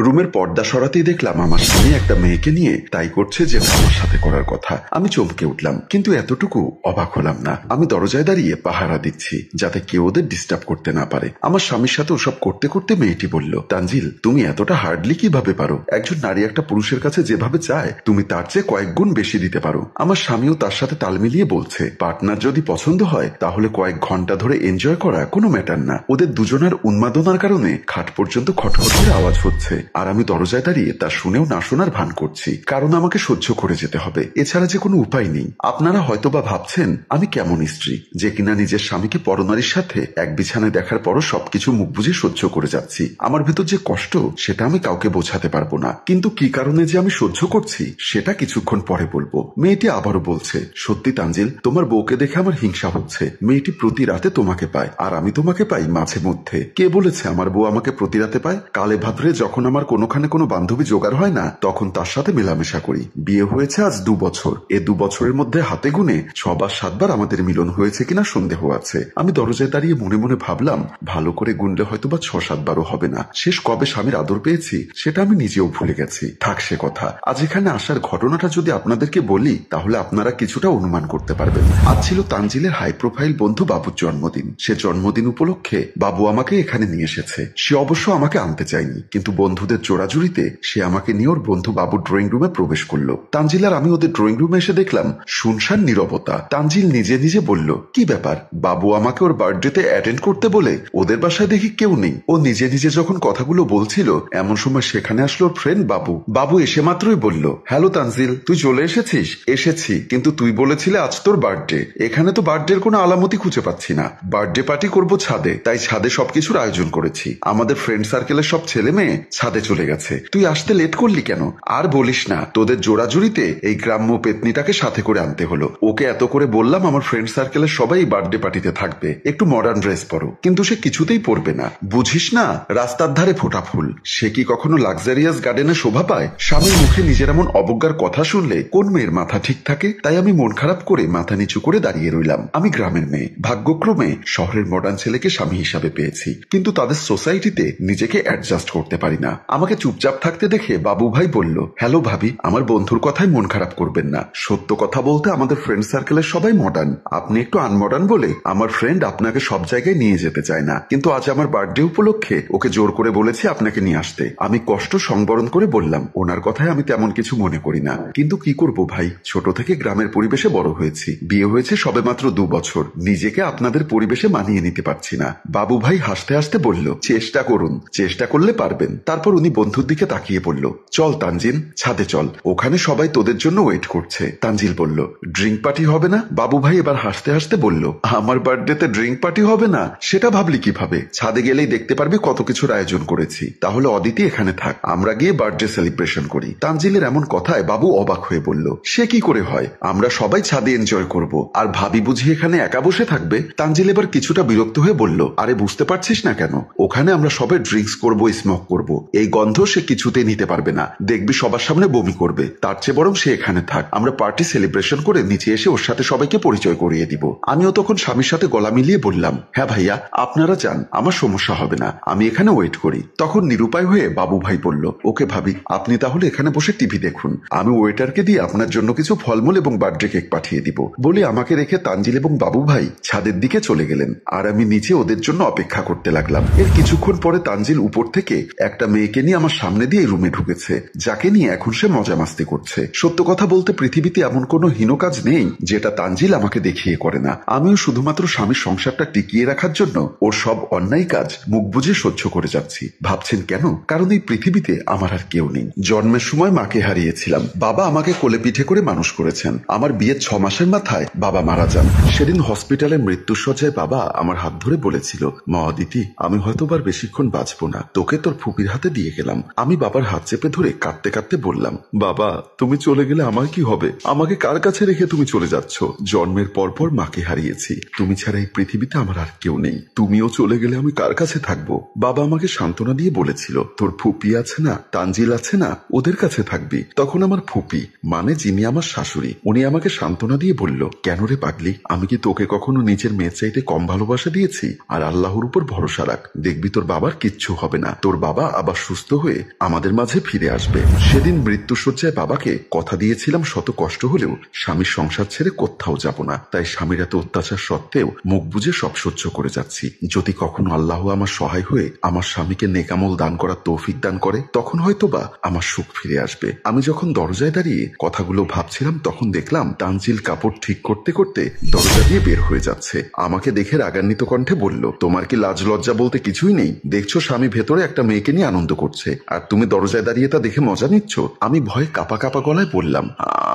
রুমের পর্দা সরাতেই দেখলাম আমার স্বামী একটা মেয়েকে নিয়ে তাই করছে যেটা আমার সাথে করার কথা। আমি চমকে উঠলাম, কিন্তু এতটুকু অবাক হলাম না। আমি দরজায় দাঁড়িয়ে পাহারা দিচ্ছি যাতে কেউ ওদের ডিস্টার্ব করতে না পারে। আমার স্বামীর সাথে ওসব করতে করতে মেয়েটি বলল, তানজিল তুমি এতটা হার্ডলি কিভাবে পারো? একজন নারী একটা পুরুষের কাছে যেভাবে চায় তুমি তার চেয়ে কয়েক গুণ বেশি দিতে পারো। আমার স্বামীও তার সাথে তাল মিলিয়ে বলছে, পার্টনার যদি পছন্দ হয় তাহলে কয়েক ঘন্টা ধরে এনজয় করা কোনো ম্যাটার না। ওদের দুজনের উন্মাদনার কারণে খাট পর্যন্ত খটখটের আওয়াজ হচ্ছে, আর আমি দরজায় দাঁড়িয়ে তা শুনেও না শোনার ভান করছি, কারণ আমাকে সহ্য করে যেতে হবে, এছাড়া যে কোনো উপায় নেই। আপনারা হয়তোবা ভাবছেন আমি কেমন স্ত্রী যে কিনা নিজের স্বামীকে পরনারীর সাথে এক বিছানায় দেখার পরও সবকিছু মুখ বুঝে সহ্য করে যাচ্ছি। আমার ভেতর যে কষ্ট সেটা আমি কাউকে বোঝাতে পারবো না, কিন্তু কি কারণে যে আমি সহ্য করছি সেটা কিছুক্ষণ পরে বলবো। মেয়েটি আবারও বলছে, সত্যি তানজিল তোমার বউকে দেখে আমার হিংসা হচ্ছে। মেয়েটি প্রতি রাতে তোমাকে পায় আর আমি তোমাকে পাই মাঝে মধ্যে। কে বলেছে আমার বউ আমাকে প্রতি রাতে পায়? কালে ভাদ্রে যখন আমার কোনোখানে কোনো বান্ধবী জোগাড় হয় না তখন তার সাথে মেলামেশা করি। বিয়ে হয়েছে আজ 2 বছর। এ 2 বছরের মধ্যে হাতে গুনে 6 বার 7 বার আমাদের মিলন হয়েছে কিনা সন্দেহ আছে। আমি দরজায় দাঁড়িয়ে মনে মনে ভাবলাম, ভালো করে গুনলে হয়তো বা 6-7 বারও হবে না। শেষ কবে স্বামীর আদর পেয়েছি সেটা আমি নিজেও ভুলে গেছি। থাক সে কথা। আজ এখানে আসার ঘটনাটা যদি আপনাদেরকে বলি তাহলে আপনারা কিছুটা অনুমান করতে পারবেন। আজ ছিল তানজিলের হাই প্রোফাইল বন্ধু বাবুর জন্মদিন। সে জন্মদিন উপলক্ষে বাবু আমাকে এখানে নিয়ে এসেছে। সে অবশ্য আমাকে আনতে চায়নি, কিন্তু বন্ধুদের জোড়াজুড়িতে সে আমাকে নিয়ে ওর বন্ধু বাবুর ড্রয়িং রুমে প্রবেশ করলো। তানজিল আর আমি ওদের ড্রয়িং রুমে এসে দেখলাম শুনশান নীরবতা। তানজিল নিজে নিজে বলল, কি ব্যাপার? বাবু আমাকে ওর বার্থডেতে অ্যাটেন্ড করতে বলে ওদের বাসায় দেখি কেউ নেই। ও নিজে নিজে যখন কথাগুলো বলছিল এমন সময় সেখানে আসলো ওর ফ্রেন্ড বাবু। বাবু এসে মাত্রই বলল, হ্যালো তানজিল, তুই চলে এসেছিস? এসেছি, কিন্তু তুই বলেছিলে আজ তোর বার্থডে। এখানে তো বার্থডের কোনো আলামতি খুঁজে পাচ্ছি না। বার্থডে পার্টি করবো ছাদে, তাই ছাদে সবকিছুর আয়োজন করেছি। আমাদের ফ্রেন্ড সার্কেলের সব ছেলে মেয়ে ছাদে চলে গেছে। তুই আসতে লেট করলি কেন? আর বলিস না, তোদের জোড়াজুড়িতে এই গ্রাম্য পেতনিটাকে সাথে করে আনতে হলো। ওকে এত করে বললাম আমার ফ্রেন্ড সার্কেলের সবাই বার্থডে পার্টিতে থাকবে, একটু মডার্ন ড্রেস পরো, কিন্তু সে কিছুতেই পরবে না। বুঝিস না, রাস্তার ধারে ফোটা ফুল, সে কি কখনো লাক্সারিয়াস গার্ডেনে শোভা পায়? স্বামীর মুখে নিজের এমন অবজ্ঞার কথা শুনলে কোন মেয়ের মাথা ঠিক থাকে? তাই আমি মন খারাপ করে মাথা নিচু করে দাঁড়িয়ে রইলাম। আমি গ্রামের মেয়ে, ভাগ্যক্রমে শহরের মডার্ন ছেলেকে স্বামী হিসাবে পেয়েছি, কিন্তু তাদের সোসাইটিতে নিজেকে অ্যাডজাস্ট করতে পারি না। আমাকে চুপচাপ থাকতে দেখে বাবু ভাই বলল, হ্যালো ভাবি, আমার বন্ধুর কথায় মন খারাপ করবেন না। সত্য কথা বলতে আমাদের ফ্রেন্ড সার্কেলের সবাই মডার্ন, আপনি একটু আনমডার্ন বলে আমার ফ্রেন্ড আপনাকে সব জায়গায় নিয়ে যেতে চায় না। কিন্তু আজ আমার বার্থডে উপলক্ষে ওকে জোর করে বলেছি আপনাকে নিয়ে আসতে। আমি কষ্ট সংবরণ করে বললাম, ওনার কথায় আমি তেমন কিছু মনে করি না, কিন্তু কি করব ভাই, ছোট থেকে গ্রামের পরিবেশে বড় হয়েছি। বিয়ে হয়েছে সবে মাত্র 2 বছর, নিজেকে আপনাদের পরিবেশে মানিয়ে নিতে পারছি না। বাবু ভাই হাসতে হাসতে বলল, চেষ্টা করুন, চেষ্টা করলে পারবেন। তারপর উনি বন্ধুর দিকে তাকিয়ে বলল, চল তানজিল, ছাদে চল, ওখানে সবাই তোদের জন্য ওয়েট করছে। তানজিল বলল, ড্রিঙ্ক পার্টি হবে না? বাবু ভাই এবার হাসতে হাসতে বলল, আমার বার্থডেতে ড্রিঙ্ক পার্টি হবে না? সেটা ভাবলি কিভাবে? ছাদে গেলেই দেখতে পারবি কত কিছুর আয়োজন করেছি। তাহলে অদিতি এখানে থাক, আমরা গিয়ে বার্থডে সেলিব্রেশন করি। তানজিলের এমন কথায় বাবু অবাক হয়ে বলল, সে কি করে হয়? আমরা সবাই ছাদে এনজয় করব, আর ভাবি বুঝি এখানে একা বসে থাকবে? তানজিল এবার কিছুটা বিরক্ত হয়ে বলল, আরে বুঝতে পারছিস না কেন? ওখানে আমরা সবাই ড্রিঙ্কস করব, স্মোক করব, এই গন্ধ সে কিছুতেই নিতে পারবে না, দেখবি সবার সামনে বমি করবে। তার চেয়ে বরং সে এখানে থাক, আমরা পার্টি সেলিব্রেশন করে নিচে এসে ওর সাথে সবাইকে পরিচয় করিয়ে দিব। আমিও তখন স্বামীর সাথে গলা মিলিয়ে বললাম, হ্যাঁ ভাইয়া, আপনারা যান, আমার সমস্যা হবে না, আমি এখানে ওয়েট করি। তখন নিরুপায় হয়ে বাবু ভাই বলল, ওকে ভাবি, আপনি তাহলে এখানে বসে টিভি দেখুন, আমি ওয়েটারকে দিয়ে আপনার জন্য কিছু ফলমূল এবং বার্থডে কেক পাঠিয়ে দিব। বলে আমাকে রেখে তানজিল এবং বাবু ভাই ছাদের দিকে চলে গেলেন, আর আমি নিচে ওদের জন্য অপেক্ষা করতে লাগলাম। এর কিছুক্ষণ পরে তানজিল উপর থেকে একটা মেয়েকে নিয়ে আমার সামনে দিয়ে রুমে ঢুকেছে, যাকে নিয়ে এখন সে মজা মাস্তি করছে। সত্য কথা বলতে পৃথিবীতে এমন কোনো হীন কাজ নেই যেটা তানজিল আমাকে দেখিয়ে করে না। আমিও শুধুমাত্র স্বামীর সংসারটা টিকিয়ে রাখার জন্য ওর সব অন্যায় কাজ মুখ বুঝে সহ্য করে যাচ্ছি। ভাবছেন কেন? কারণ এই পৃথিবীতে আমার আর কেউ নেই। জন্মের সময় মাকে হারিয়েছিলাম, বাবা আমাকে কোলে পিঠে করে মানুষ করেছেন। আমার বিয়ের 6 মাসের মাথায় বাবা মারা যান। সেদিন হসপিটালের মৃত্যুশয্যায় বাবা আমার হাত ধরে বলেছিল, মা অদিতি, আমি হয়তো আর বেশিক্ষণ বাঁচবো না, তোকে তোর ফুপির হাতে দিয়ে গেলাম। আমি বাবার হাত চেপে ধরে কাঁদতে কাঁদতে বললাম, বাবা তুমি চলে গেলে আমার কি হবে? আমাকে কার কাছে রেখে তুমি চলে যাচ্ছ? জন্মের পরপর মাকে হারিয়েছি, তুমি ছাড়া এই পৃথিবীতে আমার আর কেউ নেই। তুমিও চলে গেলে আমি কার কাছে থাকবো? বাবা আমাকে সান্ত্বনা দিয়ে বলেছিল, তোর ফুপি আছে না, তানজিল আছে না, ওদের কাছে থাকবি। তখন আমার ফুপি, মানে যিনি আমার শাশুড়ি, উনি আমাকে সান্ত্বনা দিয়ে বলল, কেন রে পাগলি, আমি কি তোকে কখনো নিজের মেয়ের চাইতে কম ভালোবাসা দিয়েছি? আর আল্লাহর উপর ভরসা রাখ, দেখবি তোর বাবার কিচ্ছু হবে না, তোর বাবা আবার সুস্থ হয়ে আমাদের মাঝে ফিরে আসবে। সেদিন মৃত্যুশয্যায় বাবাকে কথা দিয়েছিলাম শত কষ্ট হলেও স্বামীর সংসার ছেড়ে কোথাও যাব না। তাই স্বামীর এত অত্যাচার সত্ত্বেও মুখ বুজে সব সহ্য করে যাচ্ছি। যদি কখনো আল্লাহ আমার সহায় হয়ে আমার স্বামীকে নেকামল দান করার তৌফিক দান করে, তখন হয়তোবা আমার সুখ ফিরে আসবে। আমি যখন দরজায় দাঁড়িয়ে কথাগুলো ভাবছিলাম, তখন দেখলাম তানজিল কাপড় ঠিক করতে করতে দরজা দিয়ে বের হয়ে যাচ্ছে। আমাকে দেখে রাগান্বিত কণ্ঠে বলল, তোমার কি লাজ লজ্জা বলতে কিছুই নেই? দেখছো স্বামী ভেতরে একটা মেয়েকে নিয়ে আনন্দ করছে, আর তুমি দরজায় দাঁড়িয়ে তা দেখে মজা নিচ্ছ? আমি ভয়ে কাপা কাপা গলায় বললাম,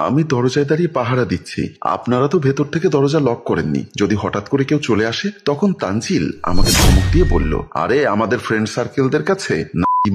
আমি দরজায় দাঁড়িয়ে পাহারা দিচ্ছি। আপনারা তো ভেতর থেকে দরজা লক করেননি, যদি হঠাৎ করে কেউ চলে আসে। তখন তানজিল আমাকে ধমক দিয়ে বলল, আরে আমাদের ফ্রেন্ড সার্কেলদের কাছে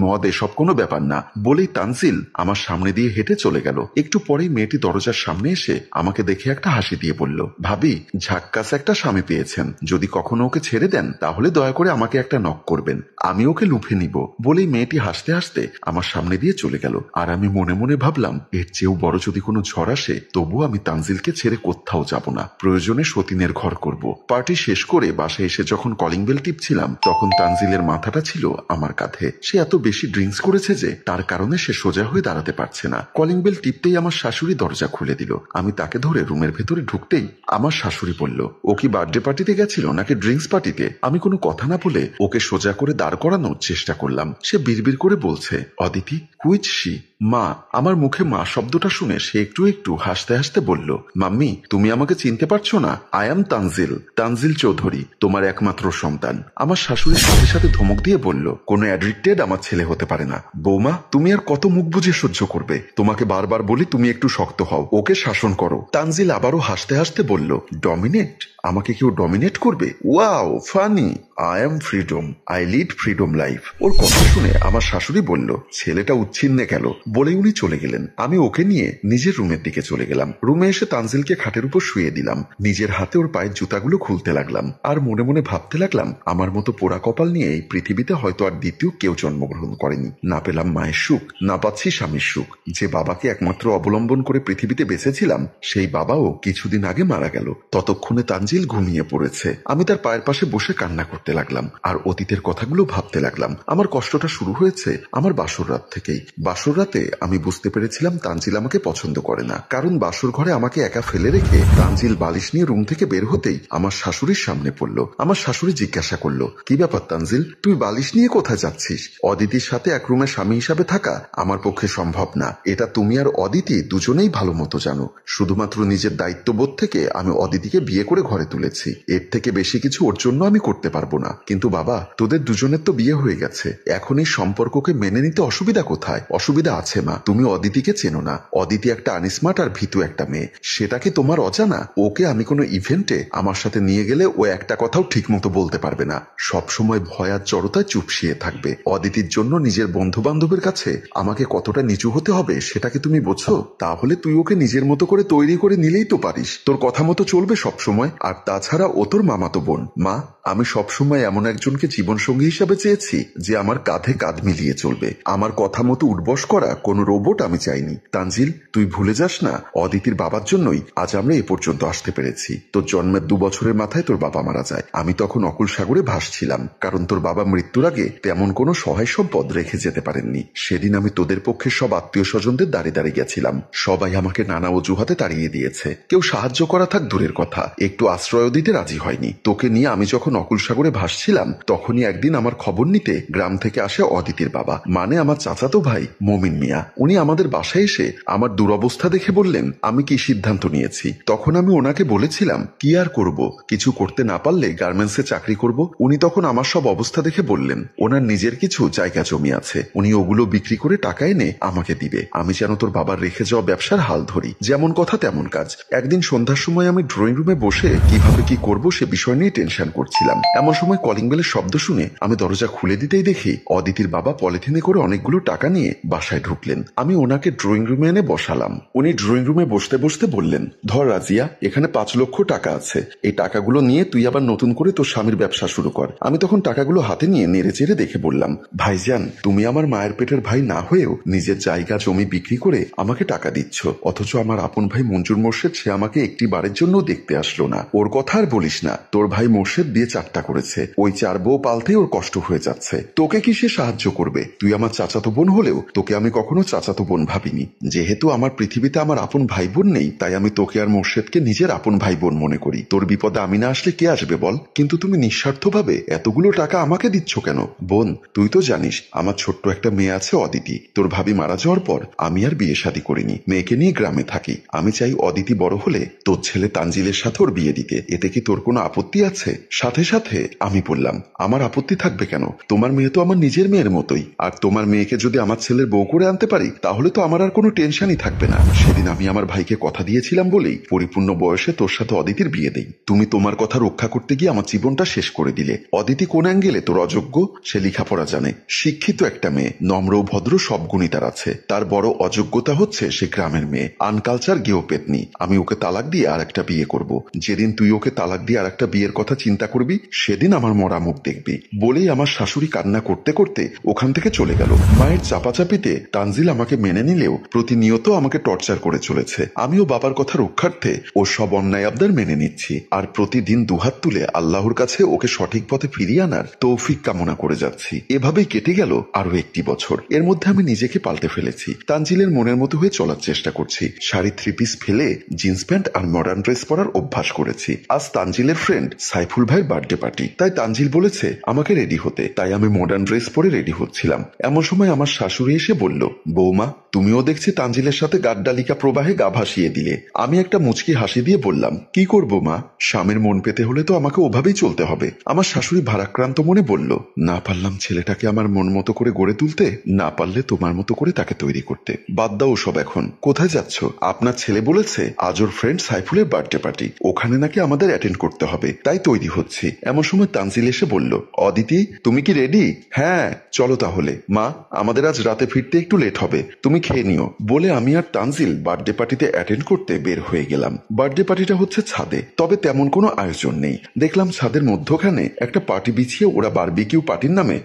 মদ এসব কোনো ব্যাপার না। বলেই তানজিল আমার সামনে দিয়ে হেঁটে চলে গেল। একটু পরেই মেয়েটি দরজার সামনে এসে আমাকে দেখে একটা হাসি দিয়ে বলল, ভাবি ঝাক্কাস একটা স্বামী পেয়েছেন, যদি কখনো ওকে ছেড়ে দেন তাহলে দয়া করে আমাকে একটা নক করবেন, আমি ওকে লুফে নিব। বলেই মেয়েটি হাসতে হাসতে আমার সামনে দিয়ে চলে গেল। আর আমি মনে মনে ভাবলাম, এর চেয়েও বড় যদি কোনো ঝড় আসে তবুও আমি তানজিলকে ছেড়ে কোথাও যাব না। প্রয়োজনে সতীনের ঘর করব। পার্টি শেষ করে বাসায় এসে যখন কলিং বেল টিপছিলাম, তখন তানজিলের মাথাটা ছিল আমার কাঁধে। সে এত বেশি ড্রিঙ্কস করেছে যে তার কারণে সে সোজা হয়ে দাঁড়াতে পারছে না। কলিং বেল টিপতেই আমার শাশুড়ি দরজা খুলে দিল। আমি তাকে ধরে রুমের ভেতরে ঢুকতেই আমার শাশুড়ি বলল, ও কি বার্থডে পার্টিতে গেছিল নাকি ড্রিঙ্কস পার্টিতে? আমি কোনো কথা না বলে ওকে সোজা করে দাঁড় করানোর চেষ্টা করলাম। সে বিড়বিড় করে বলছে, অদিতি হুইচ শি? মা। আমার মুখে মা শব্দটা শুনে সে একটু একটু হাসতে হাসতে বলল, মাম্মি তুমি আমাকে চিনতে পারছো না? আই এম তানজিল, তানজিল চৌধুরী, তোমার একমাত্র সন্তান। আমার শাশুড়ির সাথে সাথে ধমক দিয়ে বলল, কোনো অ্যাডিক্টেড আমার ছেলে হতে পারে না। বৌমা তুমি আর কত মুখ বুঝে সহ্য করবে? তোমাকে বারবার বলি তুমি একটু শক্ত হও, ওকে শাসন করো। তানজিল আবারও হাসতে হাসতে বলল, ডমিনেট? আমাকে কেউ ডমিনেট করবে? Wow funny. I am freedom, I lead freedom life. ওর কথা শুনে আমার শাশুড়ি বলল, ছেলেটা উচ্ছিন্নে গেল। বলে উনি চলে গেলেন। আমি ওকে নিয়ে নিজের রুমের দিকে চলে গেলাম। রুমে এসে তানজিলকে খাটের উপর শুয়ে দিলাম। নিজের হাতে ওর পায়ের জুতাগুলো খুলতে লাগলাম। আর মনে মনে ভাবতে লাগলাম, আমার মতো পোড়া কপাল নিয়ে এই পৃথিবীতে হয়তো আর দ্বিতীয় কেউ জন্মগ্রহণ করেনি। না পেলাম মায়ের সুখ, না পাচ্ছি স্বামীর সুখ। যে বাবাকে একমাত্র অবলম্বন করে পৃথিবীতে বেঁচেছিলাম, সেই বাবাও কিছুদিন আগে মারা গেল। ততক্ষণে তানজিল ঘুমিয়ে পড়েছে। আমি তার পায়ের পাশে বসে কান্না করতে লাগলাম আর অতীতের কথাগুলো ভাবতে লাগলাম। আমার কষ্টটা শুরু হয়েছে আমার বাসর রাত থেকেই। বাসর রাতে আমি বুঝতে পেরেছিলাম তানজিল আমাকে পছন্দ করে না, কারণ বাসর ঘরে আমাকে একা ফেলে রেখে তানজিল বালিশ নিয়ে রুম থেকে বের হতেই আমার শাশুড়ির সামনে পড়ল। আমার শাশুড়ি জিজ্ঞাসা করলো, কি ব্যাপার তানজিল, তুই বালিশ নিয়ে কোথায় যাচ্ছিস? অদিতির সাথে এক রুমে স্বামী হিসাবে থাকা আমার পক্ষে সম্ভব না, এটা তুমি আর অদিতি দুজনেই ভালো মতো জানো। শুধুমাত্র নিজের দায়িত্ববোধ থেকে আমি অদিতিকে বিয়ে করে ঘরে তুলেছি, এর থেকে বেশি কিছু ওর জন্য আমি করতে পারবো না। কিন্তু বাবা, তোদের দুজনের তো বিয়ে হয়ে গেছে, এখন এই সম্পর্ককে মেনে নিতে অসুবিধা কোথায়? অসুবিধা আছে মা, তুমি অদিতিকে চেনো না। অদিতি একটা আনস্মার্ট আর ভীতু একটা মেয়ে, সেটা কি তোমার অজানা? ওকে আমি কোনো ইভেন্টে আমার সাথে নিয়ে গেলে ও একটা কথাও ঠিক মতো বলতে পারবে না, সব সময় ভয় আর জড়তায় চুপসিয়ে থাকবে। অদিতির জন্য নিজের বন্ধু বান্ধবের কাছে আমাকে কতটা নিচু হতে হবে সেটা কি তুমি বোঝো? তাহলে তুই ওকে নিজের মতো করে তৈরি করে নিলেই তো পারিস, তোর কথা মতো চলবে সব সময়। আর তাছাড়া ও তোর মামাতো বোন। মা, আমি সবসময় এমন একজনকে জীবনসঙ্গী হিসাবে চেয়েছি যে আমার কাঁধে কাঁধ মিলিয়ে চলবে। আমার কথা মতো উঠবস করা কোনো রোবট আমি চাইনি। তানজিল, তুই ভুলে যাস না, অদিতির বাবার জন্যই আজ আমরা এ পর্যন্ত আসতে পেরেছি। তোর জন্মের 2 বছরের মাথায় তোর বাবা মারা যায়। আমি তখন অকুল সাগরে ভাসছিলাম, কারণ তোর বাবা মৃত্যুর আগে তেমন কোনো সহায় সম্পদ রেখে যেতে পারেননি। সেদিন আমি তোদের পক্ষে সব আত্মীয় স্বজনদের দাঁড়িয়ে দাঁড়িয়ে গেছিলাম। সবাই আমাকে নানা অজুহাতে তাড়িয়ে দিয়েছে। কেউ সাহায্য করা থাক দূরের কথা, একটু আশ্রয় দিতে রাজি হয়নি। তোকে নিয়ে আমি যখন অকুল সাগরে ভাসছিলাম, তখনই একদিন আমার খবর নিতে গ্রাম থেকে আসে অদিতির বাবা, মানে আমার চাচাতো ভাই মমিন মিয়া। উনি আমাদের বাসায় এসে আমার দুরবস্থা দেখে বললেন আমি কি সিদ্ধান্ত নিয়েছি। তখন আমি ওনাকে বলেছিলাম, কি আর করব, কিছু করতে না পারলে গার্মেন্টসে চাকরি করব। উনি তখন আমার সব অবস্থা দেখে বললেন ওনার নিজের কিছু জায়গা জমি আছে, উনি ওগুলো বিক্রি করে টাকা এনে আমাকে দিবে। আমি যেন তোর বাবার রেখে যাওয়া ব্যবসার হাল ধরি। যেমন কথা তেমন কাজ। একদিন সন্ধ্যার সময় আমি ড্রয়িং রুমে বসে কিভাবে কি করব সে বিষয় নিয়ে টেনশন করছিলাম। এমন সময় কলিং বেলের শব্দ শুনে আমি দরজা খুলে দিতেই দেখি অদিতির বাবা পলিথিনে করে অনেকগুলো টাকা নিয়ে বাসায় ঢুকলেন। আমি ওনাকে ড্রয়িং রুমে এনে বসালাম। উনি ড্রয়িং রুমে বসতে বসতে বললেন, ধর রাজিয়া, এখানে 5 লক্ষ টাকা আছে, এই টাকাগুলো নিয়ে তুই আবার নতুন করে তোর স্বামীর ব্যবসা শুরু কর। আমি তখন টাকাগুলো হাতে নিয়ে নেড়ে চেড়ে দেখে বললাম, ভাইজান, তুমি আমার মায়ের পেটের ভাই না হয়েও নিজের জায়গা জমি বিক্রি করে আমাকে টাকা দিচ্ছ, অথচ আমার আপন ভাই মঞ্জুর মোর্শেদ সে আমাকে একটি বারের জন্য দেখতে আসলো না। ও ওর কথা আর বলিস না, তোর ভাই মোর্শেদ বিয়ে 4টা করেছে, ওই 4 বউ পালতেই ওর কষ্ট হয়ে যাচ্ছে। তোকে কি সে সাহায্য করবে? তুই আমার চাচাতো বোন হলেও তোকে আমি কখনো চাচাতো বোন ভাবিনি। যেহেতু আমার পৃথিবীতে আমার আপন ভাই বোন নেই, তাই আমি তোকে আর মোর্শেদকে নিজের আপন ভাই বোন মনে করি। তোর বিপদে আমি না আসলে কে আসবে বল? কিন্তু তুমি নিঃস্বার্থভাবে এতগুলো টাকা আমাকে দিচ্ছ কেন? বোন, তুই তো জানিস আমার ছোট্ট একটা মেয়ে আছে, অদিতি। তোর ভাবি মারা যাওয়ার পর আমি আর বিয়ে শাদী করিনি, মেয়েকে নিয়ে গ্রামে থাকি। আমি চাই অদিতি বড় হলে তোর ছেলে তানজিলের সাথে ওর বিয়ে দিতে। এতে কি তোর কোনো আপত্তি আছে? সাথে সাথে আমি বললাম, আমার আপত্তি থাকবে কেন? তোমার মেয়ে তো আমার নিজের মেয়ের মতোই। আর তোমার মেয়েকে যদি আমার ছেলের বউ করে আনতে পারি, তাহলে তো আমার আর কোনো টেনশনই থাকবে না। সেদিন আমি আমার ভাইকে কথা দিয়েছিলাম বলেই পরিপূর্ণ বয়সে তোর সাথে অদিতির বিয়ে দেই। তুমি তোমার কথা রক্ষা করতে গিয়ে আমার জীবনটা শেষ করে দিলে। অদিতি কোন অ্যাঙ্গেলে তোর অযোগ্য? সে লেখাপড়া জানে, শিক্ষিত একটা মেয়ে, নম্র ভদ্র সব গুণই তার আছে। তার বড় অযোগ্যতা হচ্ছে সে গ্রামের মেয়ে, আনকালচার গেও পেতনি। আমি ওকে তালাক দিয়ে আর একটা বিয়ে করব। যেদিন তুই ওকে তালাক দিয়ে আর একটা বিয়ের কথা চিন্তা করবি, সেদিন আমার মরা মুখ দেখবি। বলেই আমার শাশুড়ি কান্না করতে করতে ওখান থেকে চলে গেল। মায়ের চাপাচাপিতে তানজিল আমাকে মেনে নিলেও প্রতিনিয়ত আমাকে টর্চার করে চলেছে। আমিও বাবার কথা রক্ষার্থে ও সব অন্যায় আবদার মেনে নিচ্ছি, আর প্রতিদিন দুহাত তুলে আল্লাহর কাছে ওকে সঠিক পথে ফিরিয়ে আনার তৌফিক কামনা করে যাচ্ছি। এভাবেই কেটে গেল আরো 1টি বছর। এর মধ্যে আমি নিজেকে পাল্টে ফেলেছি, তানজিলের মনের মতো হয়ে চলার চেষ্টা করছি। শাড়ি 3 পিস ফেলে জিন্স প্যান্ট আর মডার্ন ড্রেস পরার অভ্যাস করেছি। আজ তানজিলের ফ্রেন্ড সাইফুল ভাইয়ের বার্থডে পার্টি, তাই তানজিল বলেছে আমাকে রেডি হতে, তাই আমি মডার্ন ড্রেস পরে রেডি হচ্ছিলাম। এমন সময় আমার শাশুড়ি এসে বলল, বৌমা তুমিও দেখছি তানজিলের সাথে গাড্ডালিকা প্রবাহে গা ভাসিয়ে দিলে। আমি একটা মুচকি হাসি দিয়ে বললাম, কি করবো মা, স্বামীর মন পেতে হলে তো আমাকে ওভাবেই চলতে হবে। আমার শাশুড়ি ভারাক্রান্ত মনে বলল, না পারলাম ছেলেটাকে আমার মন মতো করে গড়ে তুলতে, না পারলে তোমার মতো করে তাকে তৈরি করতে। বাদ দাও সব এখন। কোথায় যাচ্ছ? আপনার ছেলে বলেছে আজ ওর ফ্রেন্ড সাইফুলের বার্থডে পার্টি, ওখানে নাকি আমাদের অ্যাটেন্ড করতে হবে, তাই তৈরি হচ্ছি। এমন সময় তানজিল এসে বলল, অদিতি তুমি কি রেডি? হ্যাঁ চলো তাহলে। মা আমাদের আজ রাতে ফিরতে একটু লেট হবে, তুমি খেয়ে নিও। বলে আমি আর তানজিল বার্থডে পার্টিতে অ্যাটেন্ড করতে বের হয়ে গেলাম। বার্থডে পার্টিটা হচ্ছে ছাদে, তবে তেমন কোনো আয়োজন নেই। দেখলাম ছাদের মধ্যখানে একটা পার্টি বিছিয়ে ওরা বারবিকিউ পার্টির নামে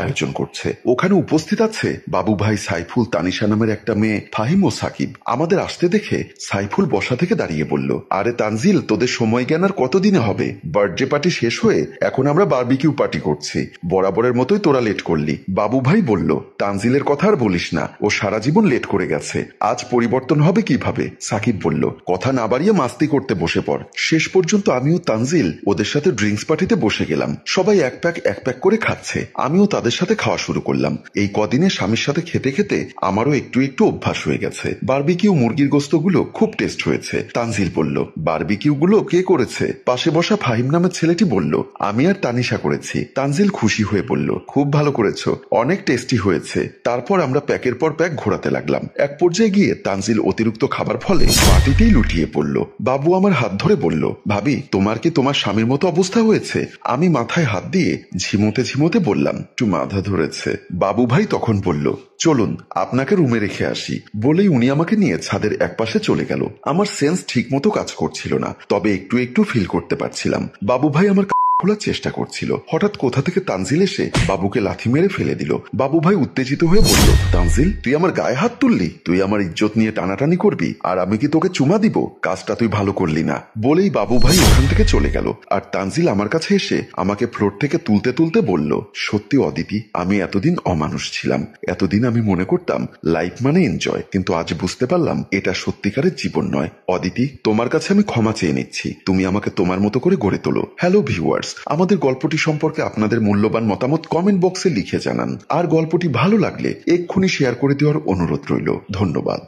আয়োজন করছে। ওখানে উপস্থিত আছে বাবু ভাই, সাইফুল, তানিশা নামের একটা মেয়ে, ফাহিম ও সাকিব। আমাদের আসতে দেখে সাইফুল বসা থেকে দাঁড়িয়ে বলল, আরে তানজিল তোদের সময় জ্ঞান আর কতদিনে হবে? বার্থডে পার্টি শেষ হয়ে এখন আমরা বারবিকিউ পার্টি করছি, বরাবরের মতোই তোরা লেট করলি। বাবু ভাই বলল, তানজিলের কথা আর বলিস না, ও সারা জীবন লেট করে গেছে, আজ পরিবর্তন হবে কিভাবে? সাকিব বলল, কথা না বাড়িয়ে মাস্তি করতে বসে পড়। শেষ পর্যন্ত আমিও তানজিল ওদের সাথে ড্রিঙ্কস পার্টিতে বসে গেলাম। সবাই এক প্যাক করে খাচ্ছে, আমিও তাদের সাথে খাওয়া শুরু করলাম। এই কদিনে স্বামীর সাথে খেতে খেতে আমারও একটু একটু অভ্যাস হয়ে গেছে। বারবিকিউ মুরগির গোস্তগুলো খুব টেস্ট হয়েছে। তানজিল বলল, বারবিকিউ গুলো কে করেছে? পাশে বসা ফাহিম নামের ছেলেটি বলল, আমি আর তানিশা করেছি। তানজিল খুশি হয়ে বলল, খুব ভালো করেছো, অনেক টেস্টি হয়েছে। তারপর আমরা প্যাকের পর প্যাক ঘোরাতে লাগলাম। এক পর্যায়ে গিয়ে তানজিল অতিরিক্ত খাবার ফলে পার্টিতেই লুটিয়ে পড়ল। বাবু আমার হাত ধরে বলল, ভাবি তোমার কি তোমার স্বামীর মতো অবস্থা হয়েছে? আমি মাথায় হাত দিয়ে ঝিমোতে ঝিমোতে বললাম, একটু মাথা ধরেছে। বাবু ভাই তখন বলল, চলুন আপনাকে রুমে রেখে আসি। বলেই উনি আমাকে নিয়ে ছাদের একপাশে চলে গেল। আমার সেন্স ঠিক মতো কাজ করছিল না, তবে একটু একটু ফিল করতে পারছিলাম বাবু ভাই আমার খোলার চেষ্টা করছিল। হঠাৎ কোথা থেকে তানজিল এসে বাবুকে লাথি মেরে ফেলে দিল। বাবু ভাই উত্তেজিত হয়ে বলল, তানজিল তুই আমার গায়ে হাত তুললি? তুই আমার ইজ্জত নিয়ে টানাটানি করবি, আর আমি কি তোকে চুমা দিব? কাজটা তুই ভালো করলি না। বলেই বাবু ভাই ওখান থেকে চলে গেল। আর তানজিল আমার কাছে এসে আমাকে ফ্লোর থেকে তুলতে তুলতে বলল, সত্যি অদিতি, আমি এতদিন অমানুষ ছিলাম। এতদিন আমি মনে করতাম লাইফ মানে এনজয়, কিন্তু আজ বুঝতে পারলাম এটা সত্যিকারের জীবন নয়। অদিতি তোমার কাছে আমি ক্ষমা চেয়ে নিচ্ছি, তুমি আমাকে তোমার মতো করে গড়ে তোলো। হ্যালো ভিউয়ার্স, আমাদের গল্পটি সম্পর্কে আপনাদের মূল্যবান মতামত কমেন্ট বক্সে লিখে জানান। আর গল্পটি ভালো লাগলে এক্ষুনি শেয়ার করে দেওয়ার অনুরোধ রইল। ধন্যবাদ।